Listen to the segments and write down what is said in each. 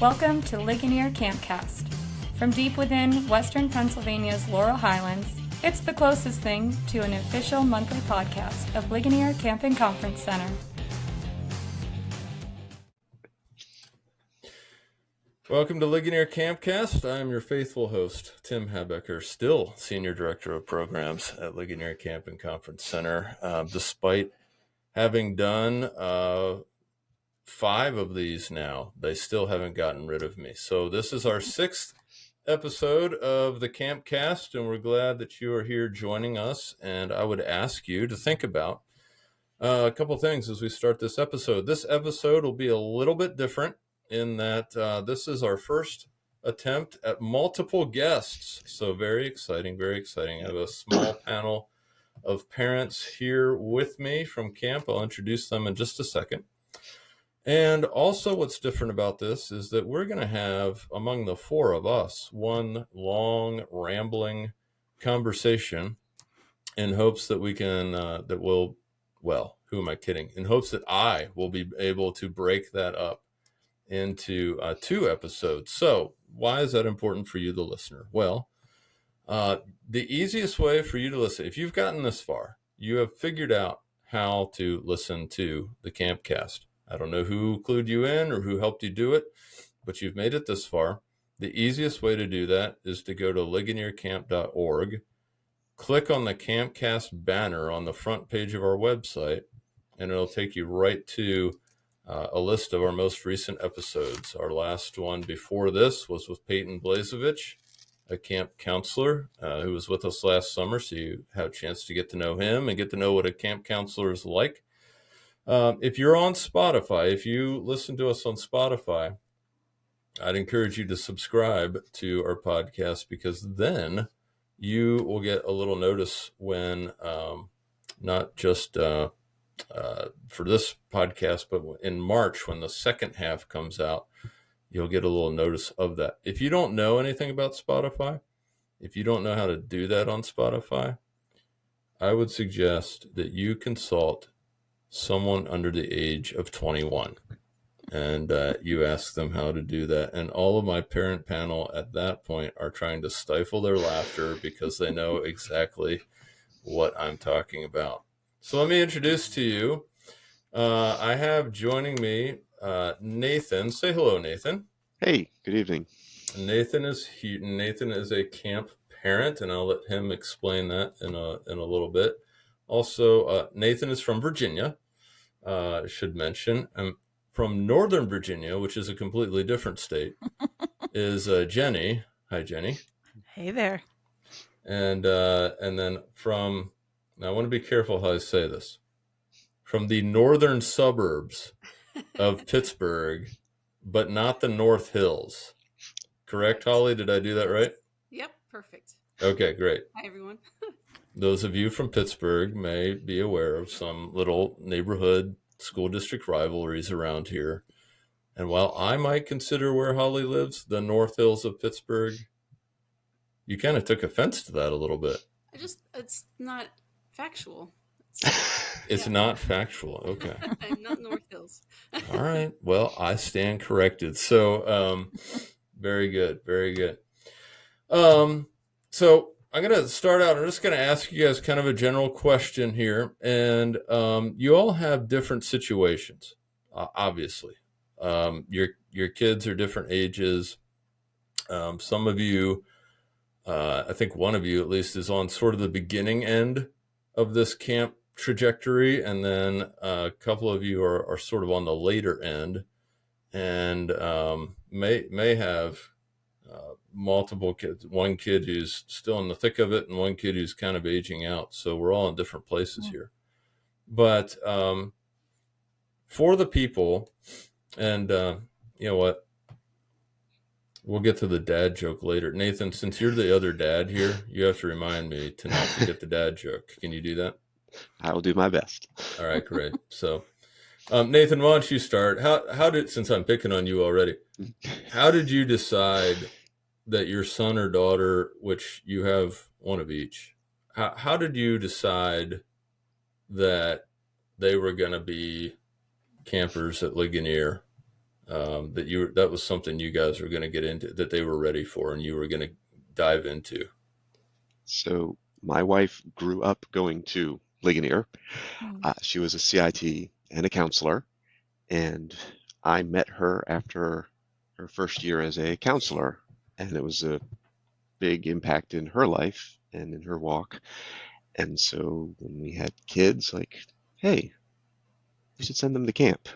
Welcome to Ligonier CampCast. From deep within western Pennsylvania's Laurel Highlands, it's the closest thing to an official monthly podcast of Ligonier Camp and Conference Center. Welcome to Ligonier CampCast. I'm your faithful host, Tim Habecker, still Senior Director of Programs at Ligonier Camp and Conference Center, despite having done 5 of these now. They still haven't gotten rid of me. So this is our 6th episode of the CampCast, and we're glad that you are here joining us. And I would ask you to think about a couple things as we start this episode. This episode will be a little bit different in that this is our first attempt at multiple guests. So very exciting, very exciting. I have a small panel of parents here with me from camp. I'll introduce them in just a second. And also what's different about this is that we're going to have, among the 4 of us, one long, rambling conversation in hopes that we can, who am I kidding? In hopes that I will be able to break that up into 2 episodes. So why is that important for you, the listener? Well, the easiest way for you to listen, if you've gotten this far, you have figured out how to listen to the CampCast. I don't know who clued you in or who helped you do it, but you've made it this far. The easiest way to do that is to go to ligoniercamp.org, click on the CampCast banner on the front page of our website, and it'll take you right to a list of our most recent episodes. Our last one before this was with Peyton Blazevich, a camp counselor who was with us last summer, so you have a chance to get to know him and get to know what a camp counselor is like. If you're on Spotify, if you listen to us on Spotify, I'd encourage you to subscribe to our podcast, because then you will get a little notice when, not just for this podcast, but in March, when the second half comes out, you'll get a little notice of that. If you don't know anything about Spotify, if you don't know how to do that on Spotify, I would suggest that you consult someone under the age of 21 and you ask them how to do that. And all of my parent panel at that point are trying to stifle their laughter because they know exactly what I'm talking about. So let me introduce to you, I have joining me Nathan. Say hello, Nathan. Hey, good evening. Nathan is a camp parent, and I'll let him explain that in a little bit. Also, Nathan is from Virginia. Should mention, from Northern Virginia, which is a completely different state, is Jenny. Hi, Jenny. Hey there. And then from, now I want to be careful how I say this, from the northern suburbs of Pittsburgh, but not the North Hills. Correct, Holly? Did I do that right? Yep, perfect. Okay, great. Hi, everyone. Those of you from Pittsburgh may be aware of some little neighborhood school district rivalries around here. And while I might consider where Holly lives the North Hills of Pittsburgh, you kind of took offense to that a little bit. It's not factual. It's not factual. Okay. I'm not North Hills. All right. Well, I stand corrected. So, very good. Very good. So I'm going to start out. I'm just going to ask you guys kind of a general question here. And you all have different situations, obviously. Your kids are different ages. Some of you, I think one of you at least, is on sort of the beginning end of this camp trajectory. And then a couple of you are sort of on the later end and may have multiple kids, one kid who's still in the thick of it and one kid who's kind of aging out. So we're all in different places here. But for the people, and you know what, we'll get to the dad joke later. Nathan, since you're the other dad here, you have to remind me to not forget the dad joke. Can you do that? I will do my best. All right, great. So Nathan, why don't you start? How did, since I'm picking on you already, how did you decide that your son or daughter, which you have one of each, how did you decide that they were going to be campers at Ligonier that was something you guys were going to get into, that they were ready for, and you were going to dive into? So my wife grew up going to Ligonier. Hmm. She was a CIT and a counselor, and I met her after her first year as a counselor, and it was a big impact in her life and in her walk. And so when we had kids, like, hey, we should send them to camp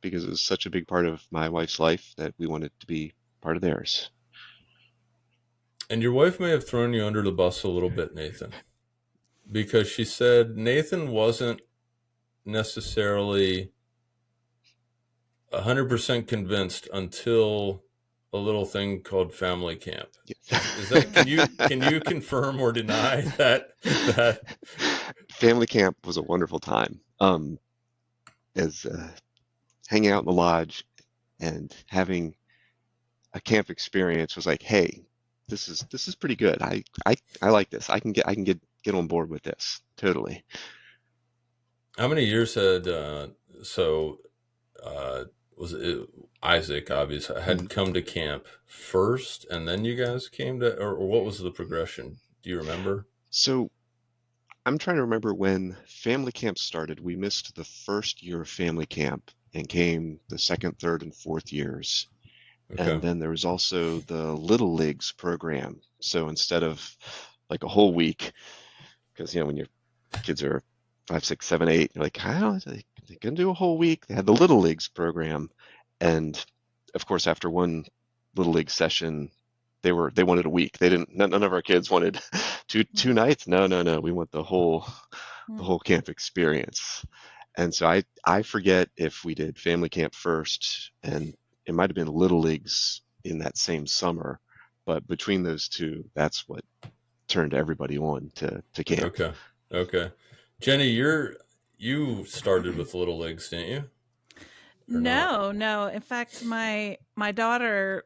because it was such a big part of my wife's life that we wanted to be part of theirs. And your wife may have thrown you under the bus a little bit, Nathan, because she said Nathan wasn't necessarily 100% convinced until a little thing called family camp. Is that, can you confirm or deny that? Family camp was a wonderful time. As hanging out in the lodge and having a camp experience was like, hey, this is pretty good. I like this. I can get on board with this totally. How many years had was it Isaac obviously had come to camp first, and then you guys came to, or what was the progression? Do you remember? So I'm trying to remember when family camp started. We missed the first year of family camp and came the second, third, and fourth years. Okay. And then there was also the Little Leagues program. So instead of like a whole week, because when your kids are 5, 6, 7, 8, you're like, how they can do a whole week? They had the Little Leagues program, and of course, after one Little League session, they wanted a week. They didn't. None of our kids wanted two nights. No. We want the whole camp experience. And so I forget if we did family camp first, and it might have been Little Leagues in that same summer, but between those two, that's what turned everybody on to camp. Okay. Jenny, you started with Little Leagues, didn't you? No. In fact, my daughter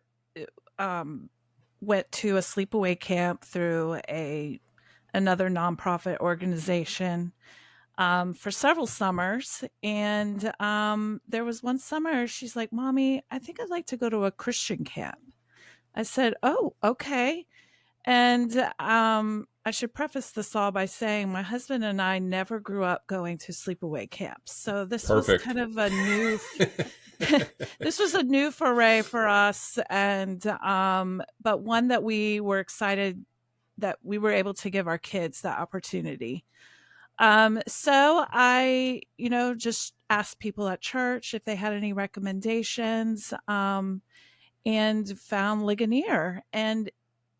went to a sleepaway camp through another nonprofit organization for several summers, and there was one summer she's like, "Mommy, I think I'd like to go to a Christian camp." I said, "Oh, okay." And I should preface this all by saying my husband and I never grew up going to sleepaway camps. So this was kind of a new this was a new foray for us, and but one that we were excited that we were able to give our kids that opportunity. So I, just asked people at church if they had any recommendations, and found Ligonier. And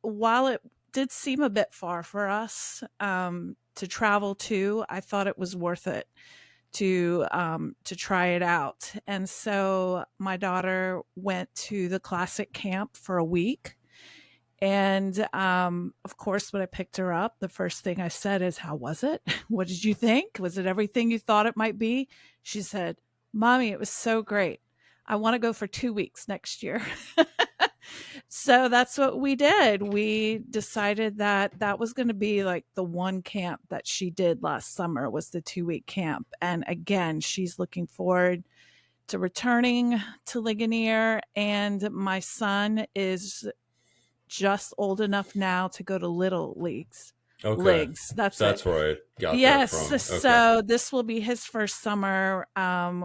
while it did seem a bit far for us to travel to, I thought it was worth it to try it out. And so my daughter went to the classic camp for a week. And of course, when I picked her up, the first thing I said is, "How was it? What did you think? Was it everything you thought it might be?" She said, "Mommy, it was so great. I want to go for 2 weeks next year." So that's what we did. We decided that was going to be like the one camp that she did last summer, was the 2-week camp. And again, she's looking forward to returning to Ligonier. And my son is just old enough now to go to Little Leagues. Okay. Leagues. That's where I got yes, that from. Okay. So this will be his first summer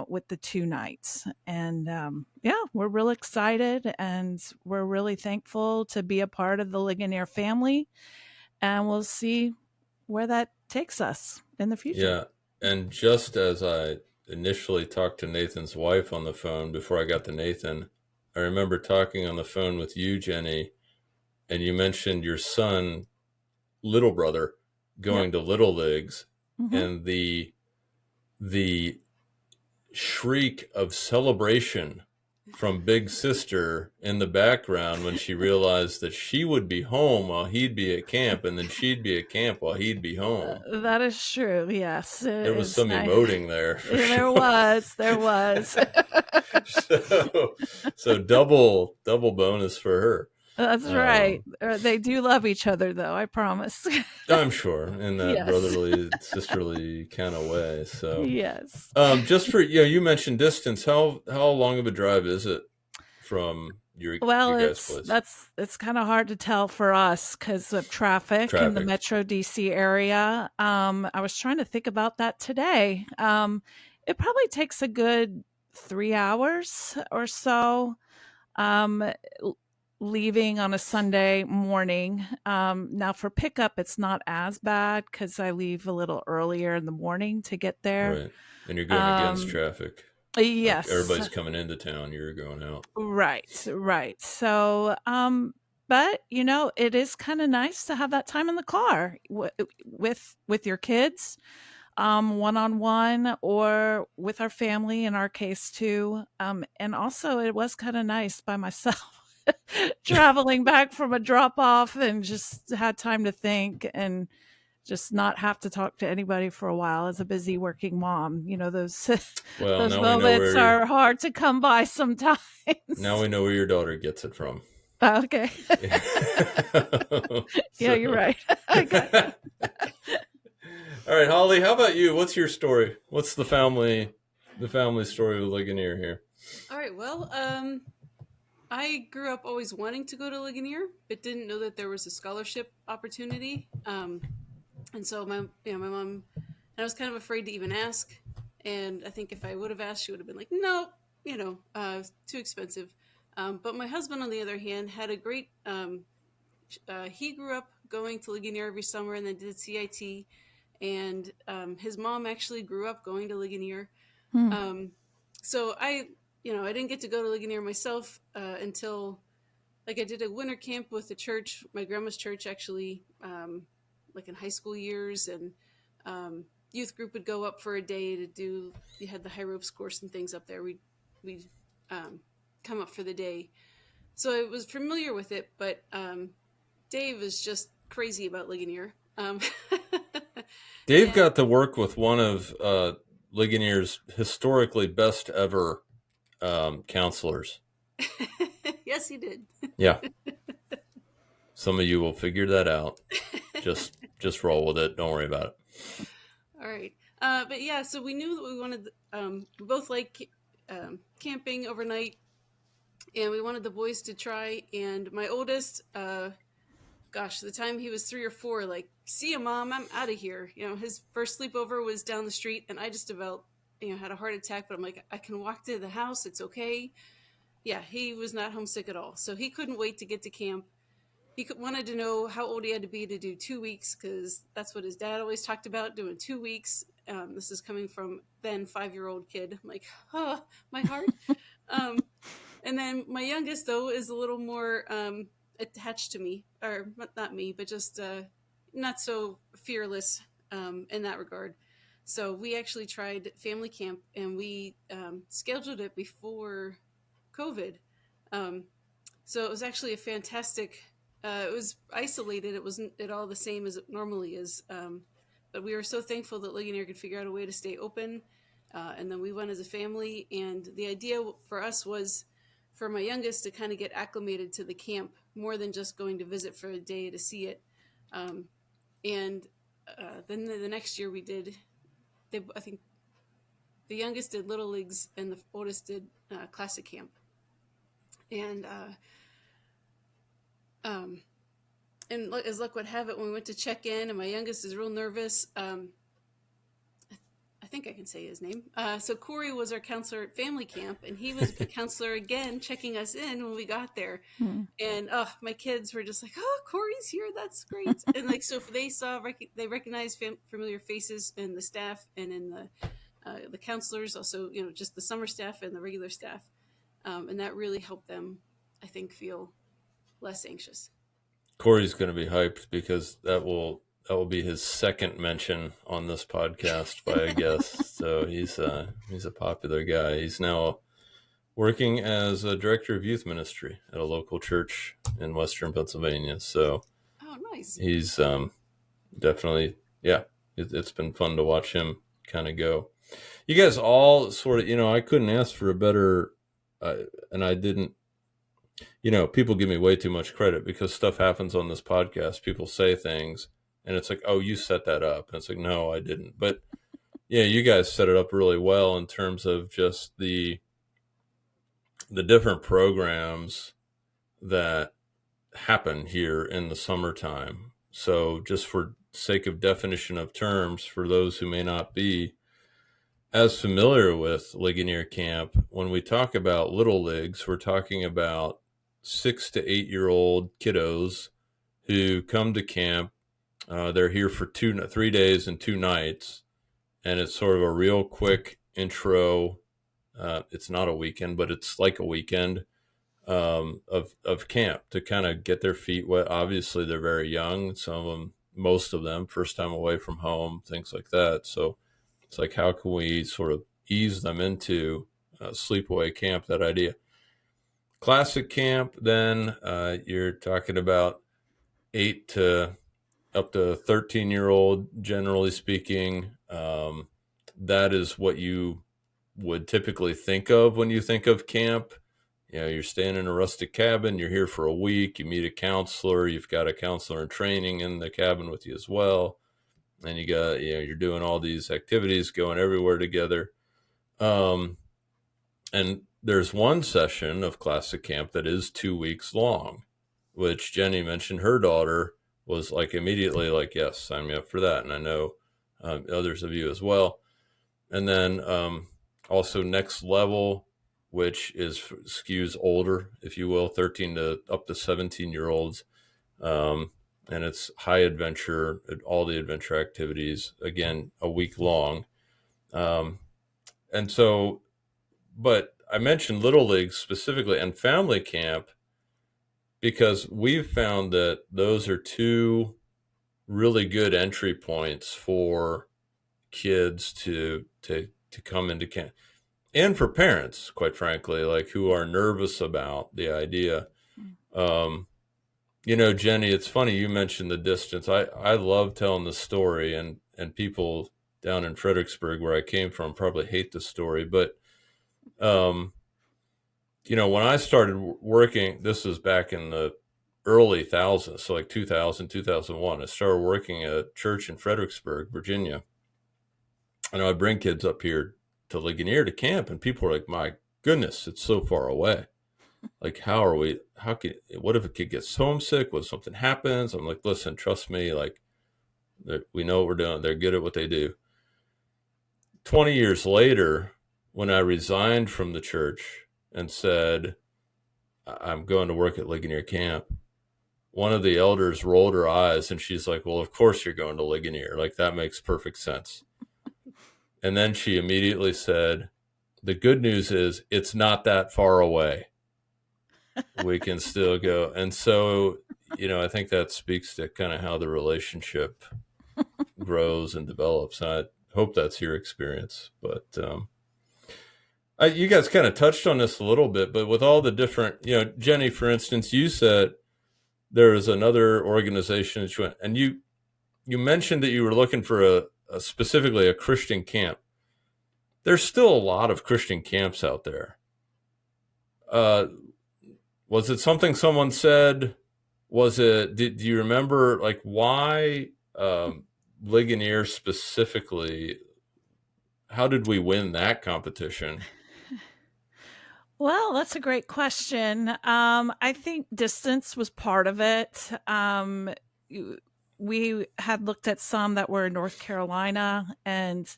with the 2 nights. And we're real excited, and we're really thankful to be a part of the Ligonier family. And we'll see where that takes us in the future. Yeah. And just as I initially talked to Nathan's wife on the phone before I got to Nathan, I remember talking on the phone with you, Jenny, and you mentioned your son, little brother, going to Little Leagues, and the shriek of celebration from Big Sister in the background when she realized that she would be home while he'd be at camp, and then she'd be at camp while he'd be home. That is true. Yes, there was some emoting there. There was. So double bonus for her. That's right. They do love each other, though. I promise. I'm sure in that Yes. brotherly, sisterly kind of way. So, Yes. just for, you mentioned distance. How long of a drive is it from your Well, guys' place? it's kind of hard to tell for us because of traffic in the Traffic. Metro DC area. I was trying to think about that today. It probably takes a good 3 hours or so. L- Leaving on a Sunday morning. Now for pickup, it's not as bad because I leave a little earlier in the morning to get there. Right. And you're going against Um, traffic. Like yes, everybody's coming into town, you're going out. right, right. So, but it is kind of nice to have that time in the car with your kids, one on one, or with our family in our case too. And also, it was kind of nice by myself. Traveling back from a drop off and just had time to think and just not have to talk to anybody for a while as a busy working mom. Those Well, those now we know moments are hard to come by sometimes. now we know where your daughter gets it from. Okay. Yeah, you're right. I got you. All right, Holly, how about you? What's your story? What's the family story of Ligonier here? All right. Well, I grew up always wanting to go to Ligonier, but didn't know that there was a scholarship opportunity. And so my mom, I was kind of afraid to even ask. And I think if I would have asked, she would have been like, no, too expensive. But my husband, on the other hand, had a great, he grew up going to Ligonier every summer and then did CIT. And his mom actually grew up going to Ligonier. So I didn't get to go to Ligonier myself until, I did a winter camp with the church, my grandma's church, actually, in high school years, and youth group would go up for a day to do. You had the high ropes course and things up there. We'd come up for the day, so I was familiar with it. But Dave is just crazy about Ligonier. Dave got to work with one of Ligonier's historically best ever counselors. Yes, he did. Yeah. Some of you will figure that out. Just roll with it. Don't worry about it. All right. But yeah, so we knew that we wanted, we both like camping overnight, and we wanted the boys to try. And my oldest, the time he was 3 or 4, see ya, Mom, I'm out of here. His first sleepover was down the street, and I just about, had a heart attack, but I'm like, I can walk to the house. It's okay. Yeah, he was not homesick at all. So he couldn't wait to get to camp. He wanted to know how old he had to be to do 2 weeks, because that's what his dad always talked about, doing 2 weeks. This is coming from then 5-year-old kid. I'm like, oh, my heart. And then my youngest, though, is a little more attached to me, or not me, but just not so fearless in that regard. So we actually tried family camp, and we scheduled it before COVID. So it was actually a fantastic. It was isolated. It wasn't at all the same as it normally is. But we were so thankful that Ligonier could figure out a way to stay open. And then we went as a family. And the idea for us was for my youngest to kind of get acclimated to the camp more than just going to visit for a day to see it. And then the next year we did, I think the youngest did Little Leagues and the oldest did Classic Camp. And as luck would have it, when we went to check in, and my youngest is real nervous. I think I can say his name. So Corey was our counselor at family camp, and he was a counselor again, checking us in when we got there. And my kids were just like, "Oh, Corey's here! That's great!" And so they recognized familiar faces in the staff and in the counselors, also just the summer staff and the regular staff, and that really helped them, I think, feel less anxious. Corey's going to be hyped because that will be his second mention on this podcast by a guest. So he's a popular guy. He's now working as a director of youth ministry at a local church in Western Pennsylvania. So nice. He's definitely, yeah. It's been fun to watch him kind of go. You guys all sort of, I couldn't ask for a better, and I didn't. people give me way too much credit because stuff happens on this podcast. People say things and it's like, oh, you set that up. And it's like, no, I didn't. But yeah, you guys set it up really well in terms of just the different programs that happen here in the summertime. So just for sake of definition of terms, for those who may not be as familiar with Ligonier Camp, when we talk about little leagues, we're talking about 6 to 8-year-old kiddos who come to camp. They're here for 3 days and 2 nights, and it's sort of a real quick intro. It's not a weekend, but it's like a weekend of camp to kind of get their feet wet. Obviously, they're very young. Some of them, most of them, first time away from home, things like that. So it's like, how can we sort of ease them into sleepaway camp, that idea? Classic camp, then you're talking about 8 to up to 13-year-old, generally speaking. That is what you would typically think of when you think of camp. You're staying in a rustic cabin, you're here for a week, you meet a counselor, you've got a counselor in training in the cabin with you as well. And you got, you're doing all these activities, going everywhere together. And there's one session of classic camp that is 2 weeks long, which Jenny mentioned her daughter was like immediately like, yes, sign me up for that. And I know others of you as well. And then also Next Level, which skews older, if you will, 13 to up to 17-year-olds. And it's high adventure, all the adventure activities, again, a week long. And so, but I mentioned Little League specifically and family camp because we've found that those are 2 really good entry points for kids to come into camp, and for parents, quite frankly, like who are nervous about the idea. Jenny, it's funny you mentioned the distance. I love telling the story, and people down in Fredericksburg, where I came from, probably hate the story. But, when I started working, this was back in the early thousands, so like 2000, 2001, I started working at a church in Fredericksburg, Virginia. And I bring kids up here to Ligonier to camp, and people are like, my goodness, it's so far away. Like, what if a kid gets homesick? What if something happens? I'm like, listen, trust me, like, we know what we're doing. They're good at what they do. 20 years later, when I resigned from the church and said, I'm going to work at Ligonier Camp, one of the elders rolled her eyes and she's like, well, of course you're going to Ligonier. Like, that makes perfect sense. And then she immediately said, the good news is it's not that far away. We can still go. And so, I think that speaks to kind of how the relationship grows and develops. And I hope that's your experience. But you guys kind of touched on this a little bit, but with all the different, Jenny, for instance, you said there was another organization that you went, and you mentioned that you were looking for specifically a Christian camp. There's still a lot of Christian camps out there. Was it something someone said? Do you remember, like, why Ligonier specifically? How did we win that competition? Well, that's a great question. I think distance was part of it. We had looked at some that were in North Carolina, and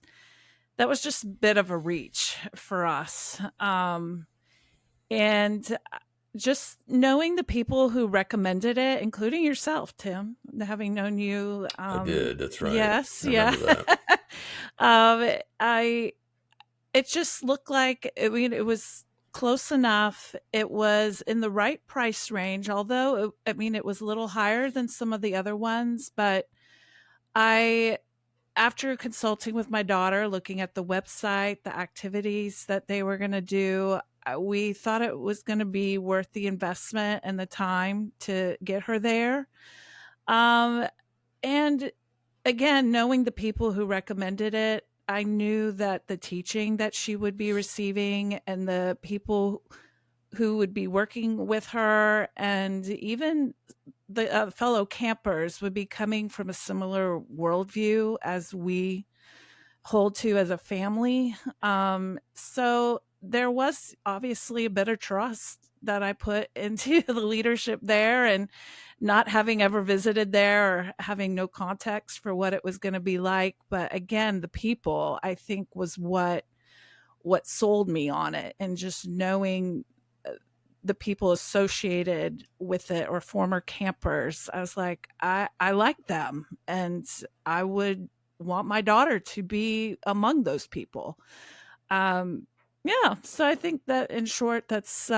that was just a bit of a reach for us. And just knowing the people who recommended it, including yourself, Tim, having known you. I did. That's right. Yes. I Yeah. That. It just looked like, it was close enough. It was in the right price range, although it was a little higher than some of the other ones. But after consulting with my daughter, looking at the website, the activities that they were going to do, we thought it was going to be worth the investment and the time to get her there. And again, knowing the people who recommended it, I knew that the teaching that she would be receiving and the people who would be working with her, and even the fellow campers would be coming from a similar worldview as we hold to as a family. So there was obviously a bit of trust that I put into the leadership there, and not having ever visited there or having no context for what it was going to be like. But again, the people, I think, was what sold me on it, and just knowing the people associated with it or former campers, I was like, I like them, and I would want my daughter to be among those people. Um, yeah, so I think that in short, that's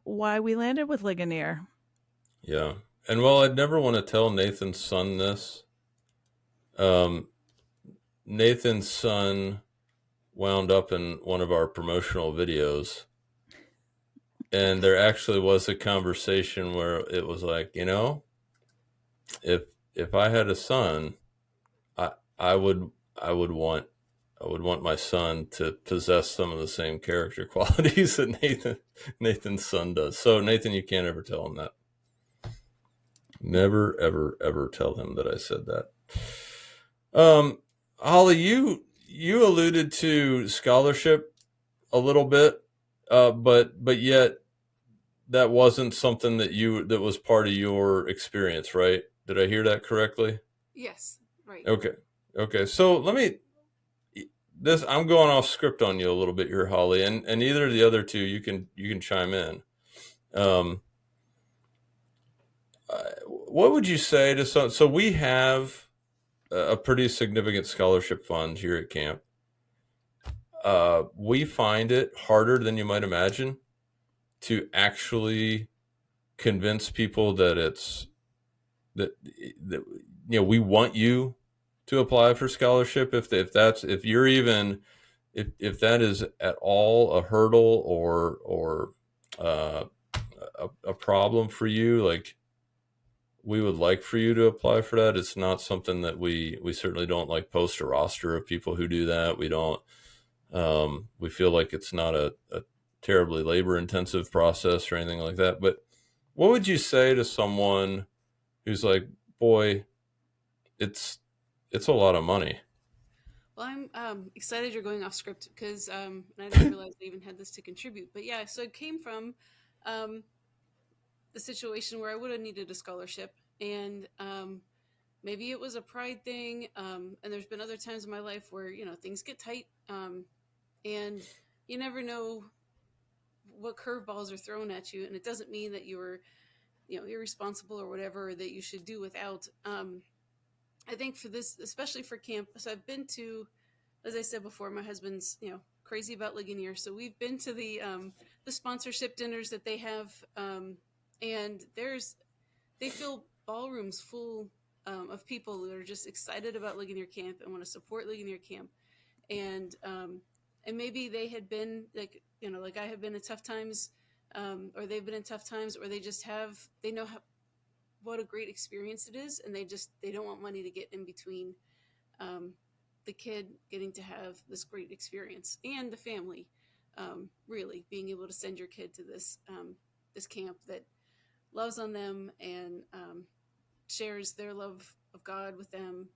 why we landed with Ligonier. Yeah. And while I'd never want to tell Nathan's son this, um, Nathan's son wound up in one of our promotional videos. And there actually was a conversation where it was like, if I had a son, I I would I would want my son to possess some of the same character qualities that Nathan's son does. So Nathan, you can't ever tell him that. Never, ever, ever tell him that I said that. Holly, you alluded to scholarship a little bit, but yet that wasn't something that was part of your experience, right? Did I hear that correctly? Yes, right. Okay. So I'm going off script on you a little bit here, Holly, and either of the other two, you can chime in. What would you say to some? So we have a pretty significant scholarship fund here at camp. We find it harder than you might imagine to actually convince people that we want you to apply for scholarship. If that is at all a hurdle or a problem for you, like, we would like for you to apply for that. It's not something that we certainly don't like post a roster of people who do that. We don't. We feel like it's not a terribly labor intensive process or anything like that. But what would you say to someone who's like, boy, it's a lot of money? Well, I'm excited you're going off script because I didn't realize I even had this to contribute. But yeah, so it came from the situation where I would have needed a scholarship, and maybe it was a pride thing. And there's been other times in my life where things get tight, and you never know what curveballs are thrown at you, and it doesn't mean that you were irresponsible or whatever, or that you should do without. I think for this, especially for camp, so I've been to, as I said before, my husband's crazy about Ligonier, so we've been to the sponsorship dinners that they have, and they fill ballrooms full of people who are just excited about Ligonier Camp and want to support Ligonier Camp, and maybe they had been like I have been in tough times, or they've been in tough times, or they know what a great experience it is, and they don't want money to get in between the kid getting to have this great experience and the family, really being able to send your kid to this camp that loves on them and shares their love of God with them.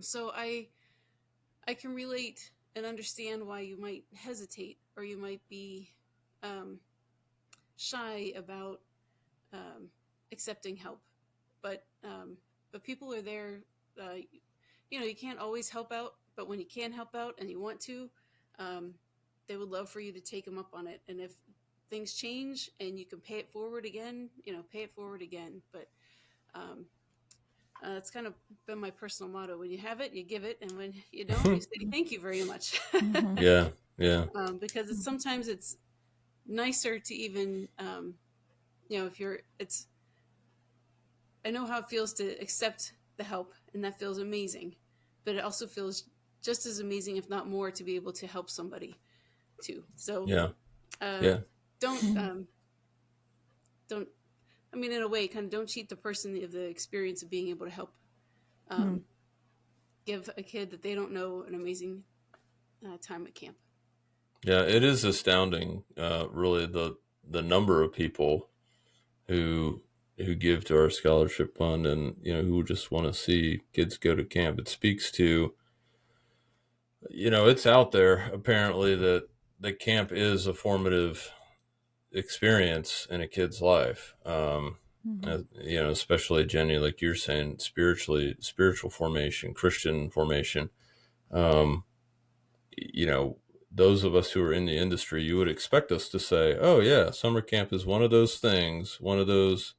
So I can relate and understand why you might hesitate, or you might be shy about accepting help, but people are there. You can't always help out, but when you can help out and you want to, they would love for you to take them up on it. And if things change and you can pay it forward again, pay it forward again. But that's kind of been my personal motto. When you have it, you give it, and when you don't, you say thank you very much. Yeah. Because sometimes it's nicer to even I know how it feels to accept the help, and that feels amazing, but it also feels just as amazing, if not more, to be able to help somebody too. So don't in a way, kind of don't cheat the person of the experience of being able to help give a kid that they don't know an amazing time at camp. Yeah, it is astounding, really, the number of people who give to our scholarship fund, and who just want to see kids go to camp. It speaks to, it's out there apparently that the camp is a formative experience in a kid's life. Especially Jenny, like you're saying, spiritual formation, Christian formation. Those of us who are in the industry, you would expect us to say, oh yeah, summer camp is one of those things, one of those.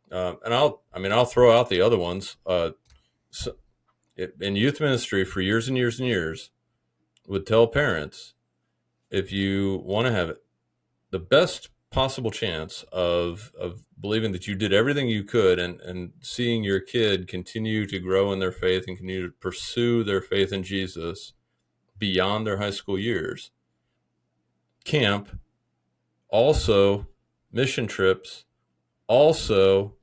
And I'll throw out the other ones. In youth ministry for years and years and years, would tell parents, if you want to have the best possible chance of believing that you did everything you could and seeing your kid continue to grow in their faith and continue to pursue their faith in Jesus beyond their high school years, camp, also mission trips, also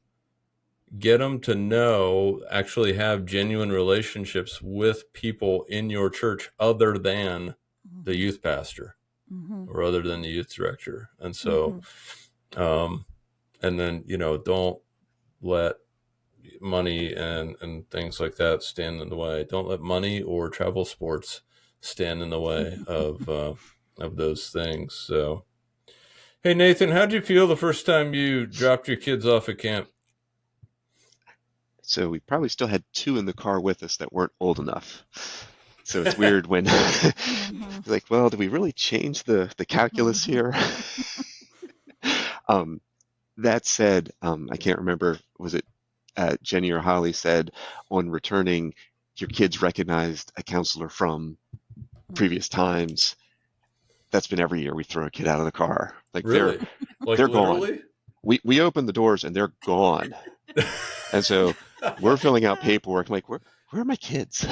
get them to actually have genuine relationships with people in your church other than the youth pastor or other than the youth director. And so, and then, don't let money and things like that stand in the way. Don't let money or travel sports stand in the way of those things. So, hey, Nathan, how'd you feel the first time you dropped your kids off at camp? So we probably still had 2 in the car with us that weren't old enough. So it's weird when like, well, did we really change the calculus here? That said, I can't remember, was it Jenny or Holly said on returning, your kids recognized a counselor from previous times. That's been every year we throw a kid out of the car. Like really? they're gone. We open the doors and they're gone. And so we're filling out paperwork. I'm like, where are my kids?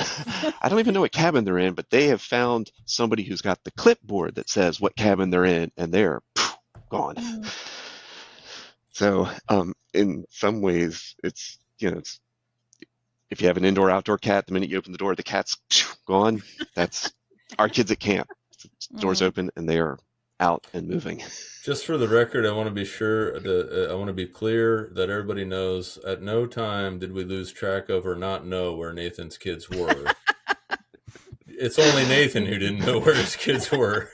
I don't even know what cabin they're in, but they have found somebody who's got the clipboard that says what cabin they're in, and they're gone. So in some ways, it's if you have an indoor-outdoor cat, the minute you open the door, the cat's gone. That's our kids at camp. Doors open and they are out and moving. Just for the record, I want to be sure that I want to be clear that everybody knows at no time did we lose track of or not know where Nathan's kids were. It's only Nathan who didn't know where his kids were.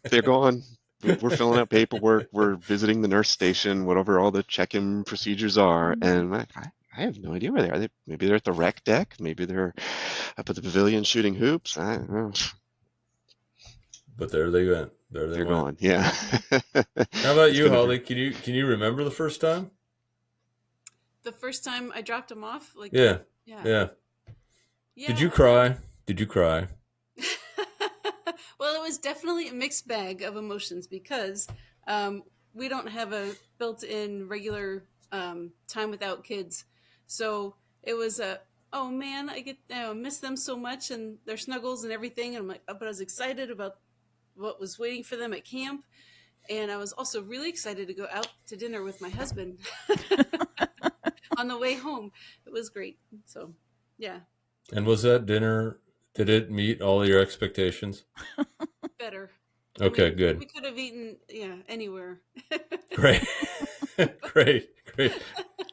They're gone. We're filling out paperwork. We're visiting the nurse station, whatever all the check-in procedures are. And I have no idea where they are. Maybe they're at the rec deck. Maybe they're up at the pavilion shooting hoops. I don't know. But there they went. They're gone. Yeah. How about you, Holly? Can you remember the first time? The first time I dropped them off? Yeah. Did you cry? Well, it was definitely a mixed bag of emotions because we don't have a built-in regular time without kids. So it was oh man, I miss them so much and their snuggles and everything. And I'm like, but I was excited about what was waiting for them at camp. And I was also really excited to go out to dinner with my husband on the way home. It was great. So, yeah. And was that dinner, did it meet all your expectations? Better. Okay, good. We could have eaten, anywhere. Great. Great.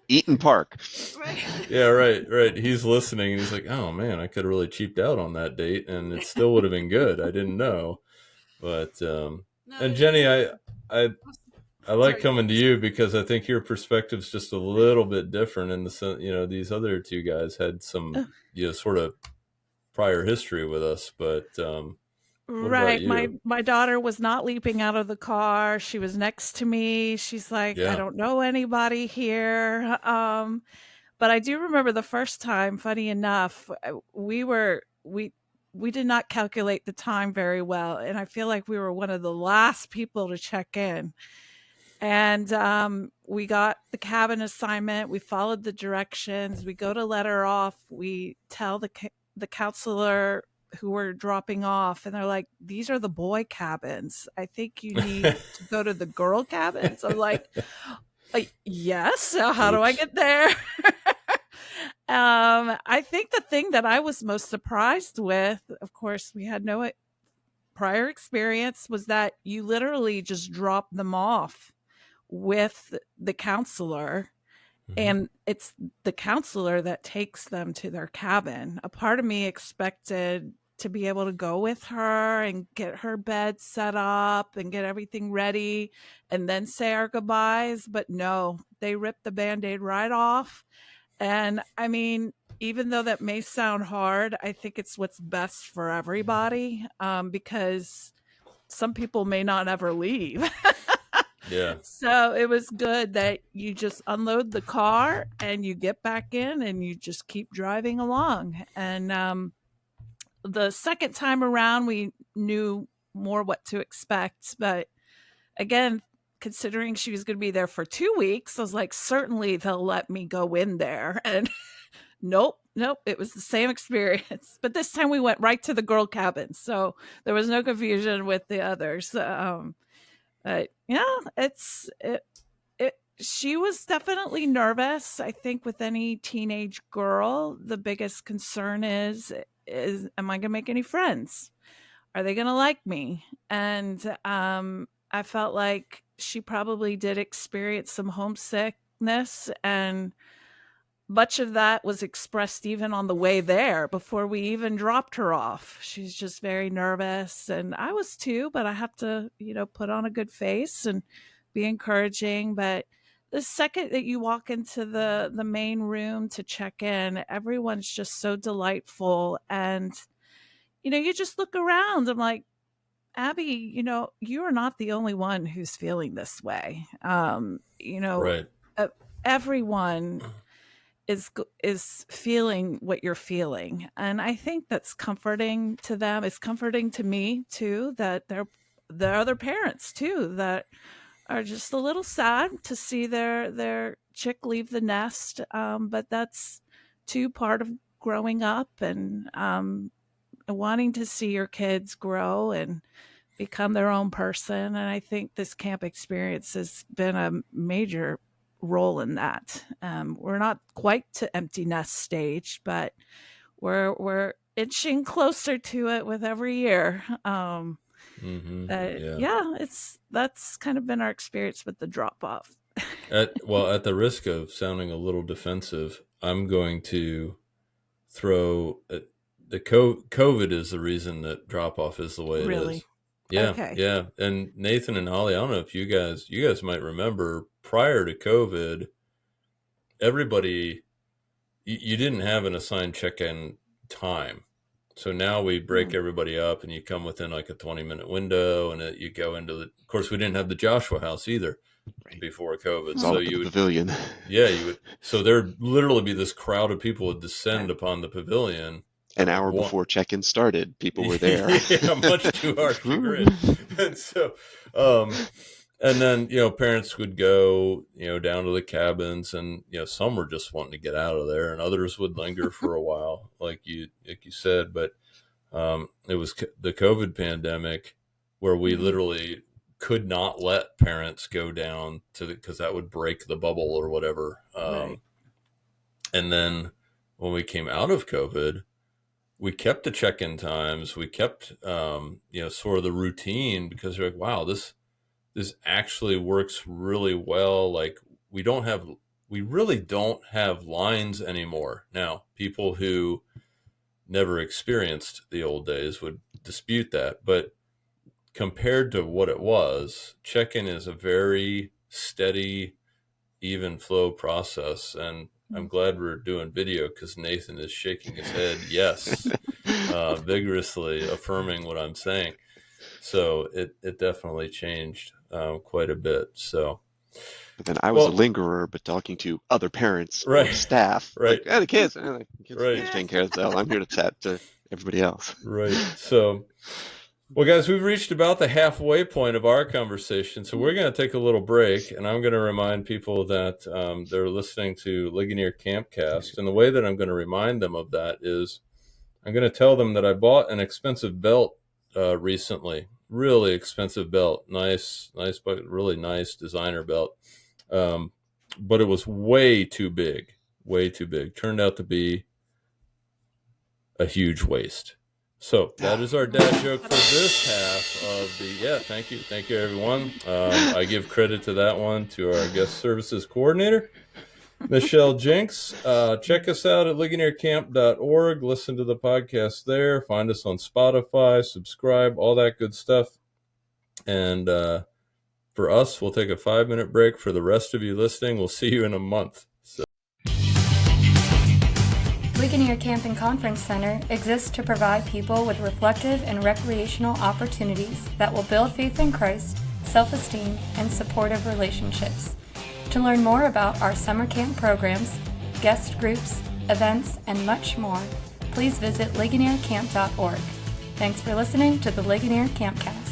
Eaton Park. Right. Yeah, right. He's listening and he's like, oh man, I could have really cheaped out on that date and it still would have been good. I didn't know. But, and Jenny, I like coming to you because I think your perspective's just a little bit different in the sense, these other two guys had some, sort of prior history with us, but, right. My daughter was not leaping out of the car. She was next to me. She's like, I don't know anybody here. But I do remember the first time, funny enough, we did not calculate the time very well. And I feel like we were one of the last people to check in. And we got the cabin assignment. We followed the directions. We go to let her off. We tell the counselor who we're dropping off, and they're like, these are the boy cabins. I think you need to go to the girl cabins. I'm like yes. How do I get there? I think the thing that I was most surprised with, of course, we had no prior experience was that you literally just drop them off with the counselor, and it's the counselor that takes them to their cabin. A part of me expected to be able to go with her and get her bed set up and get everything ready and then say our goodbyes. But no, they ripped the Band-Aid right off. And I mean, even though that may sound hard, I think it's what's best for everybody, because some people may not ever leave. Yeah. So it was good that you just unload the car and you get back in and you just keep driving along. And the second time around, we knew more what to expect. But again, considering she was going to be there for 2 weeks, I was like, certainly they'll let me go in there. And nope, it was the same experience. But this time we went right to the girl cabin. So there was no confusion with the others. But yeah, she was definitely nervous. I think with any teenage girl, the biggest concern is am I going to make any friends? Are they going to like me? And I felt like she probably did experience some homesickness, and much of that was expressed even on the way there before we even dropped her off. She's just very nervous, and I was too, but I have to, put on a good face and be encouraging. But the second that you walk into the main room to check in, everyone's just so delightful. And, you just look around. I'm like, Abby, you are not the only one who's feeling this way. Right. Everyone is feeling what you're feeling, and I think that's comforting to them. It's comforting to me too, that there are other parents too that are just a little sad to see their chick leave the nest, but that's too part of growing up, and wanting to see your kids grow and become their own person. And I think this camp experience has been a major role in that. We're not quite to empty nest stage, but we're inching closer to it with every year. That's kind of been our experience with the drop off. At the risk of sounding a little defensive, I'm going to throw the COVID is the reason that drop off is the way it Really? is. Yeah, Okay. yeah. And Nathan and Holly, I don't know if you guys might remember, prior to COVID, everybody, you didn't have an assigned check-in time. So now we break everybody up, and you come within like a 20-minute window, and you go into of course, we didn't have the Joshua House either before COVID. It's So all you the would, pavilion. yeah, you would. So there'd literally be this crowd of people would descend upon the pavilion. An hour before check-in started, people were there. Yeah, much to our chagrin. And so, and then, parents would go, down to the cabins, and, some were just wanting to get out of there, and others would linger for a while, like you said. But it was the COVID pandemic where we literally could not let parents go down because that would break the bubble or whatever. Right. And then when we came out of COVID, we kept the check-in times. We kept, sort of the routine, because we're like, wow, this actually works really well. Like we really don't have lines anymore. Now, people who never experienced the old days would dispute that, but compared to what it was, check-in is a very steady, even flow process. And I'm glad we're doing video, because Nathan is shaking his head yes, vigorously affirming what I'm saying. So it definitely changed quite a bit. So, but then I was a lingerer, but talking to other parents or staff, right? Like, the kids, right? Taking care of themselves. I'm here to chat to everybody else, right? So, well, guys, we've reached about the halfway point of our conversation, so we're going to take a little break, and I'm going to remind people that they're listening to Ligonier CampCast, and the way that I'm going to remind them of that is I'm going to tell them that I bought an expensive belt recently, really expensive belt, nice, but really nice designer belt, but it was way too big, turned out to be a huge waste. So that is our dad joke for this half of the, thank you everyone. I give credit to that one to our guest services coordinator, Michelle Jenks. Check us out at ligoniercamp.org. Listen to the podcast there. Find us on Spotify, subscribe, all that good stuff. And for us, we'll take a 5-minute break. For the rest of you listening, we'll see you in a month. Ligonier Camp and Conference Center exists to provide people with reflective and recreational opportunities that will build faith in Christ, self-esteem, and supportive relationships. To learn more about our summer camp programs, guest groups, events, and much more, please visit ligoniercamp.org. Thanks for listening to the Ligonier CampCast.